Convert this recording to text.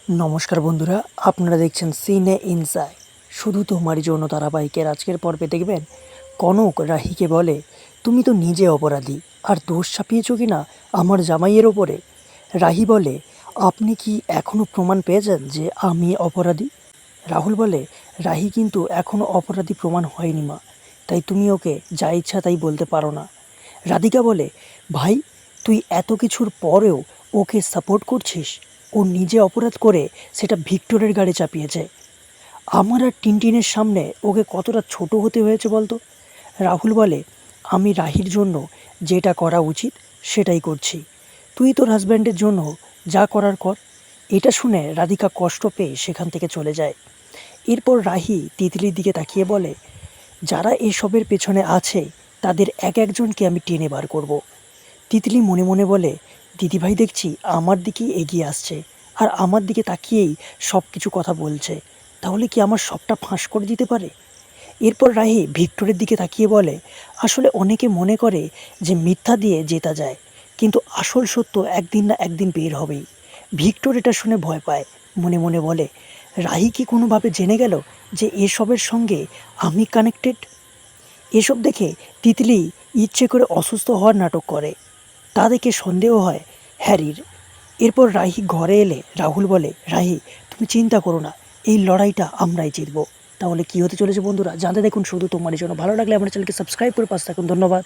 নমস্কার বন্ধুরা, আপনারা দেখছেন সিনে ইনসাইড। শুধু তোমারই জন্য ধারাবাহিকের আজকের পর্বে দেখবেন কনক রাহিকে বলে, তুমি তো নিজে অপরাধী, আর দোষ চাপিয়েছ কি না আমার জামাইয়ের ওপরে। রাহি বলে, আপনি কি এখনও প্রমাণ পেয়েছেন যে আমি অপরাধী? রাহুল বলে, রাহি কিন্তু এখনও অপরাধী প্রমাণ হয়নি মা, তাই তুমি ওকে যা ইচ্ছা তাই বলতে পারো না। রাধিকা বলে, ভাই তুই এত কিছুর পরেও ওকে সাপোর্ট করছিস? ও নিজে অপরাধ করে সেটা ভিক্টরের গাড়ি চাপিয়েছে। আমার আর টিনটিনের সামনে ওকে কতটা ছোট হতে হয়েছে বলতো। রাহুল বলে, আমি রাহির জন্য যেটা করা উচিত সেটাই করছি, তুই তোর হাজব্যান্ডের জন্য যা করার কর। এটা শুনে রাধিকা কষ্ট পেয়ে সেখান থেকে চলে যায়। এরপর রাহি তিতলির দিকে তাকিয়ে বলে, যারা এসবের পেছনে আছে তাদের এক একজনকে আমি টেনে বার করব। তিতলি মনে মনে বলে, দিদিভাই দেখছি আমার দিকেই এগিয়ে আসছে, আর আমার দিকে তাকিয়েই সব কিছু কথা বলছে, তাহলে কি আমার সবটা ফাঁস করে দিতে পারে? এরপর রাহি ভিক্টরের দিকে তাকিয়ে বলে, আসলে অনেকে মনে করে যে মিথ্যা দিয়ে জেতা যায়, কিন্তু আসল সত্য একদিন না একদিন বের হবেই। ভিক্টর এটা শুনে ভয় পায়, মনে মনে বলে, রাহি কি কোনোভাবে জেনে গেল যে এসবের সঙ্গে আমি কানেক্টেড? এসব দেখে তিতলি ইচ্ছে করে অসুস্থ হওয়ার নাটক করে। তা দেখে সন্দেহ হয় হ্যারির। এরপর রাহি ঘরে এলে রাহুল বলে, রাহি তুমি চিন্তা করো না, এই লড়াইটা আমরাই জিতবো। তাহলে কী হতে চলেছে বন্ধুরা জানতে দেখুন শুধু তোমারই জন্য। ভালো লাগলে আমার চ্যানেলকে সাবস্ক্রাইব করে পাশে থাকুন। ধন্যবাদ।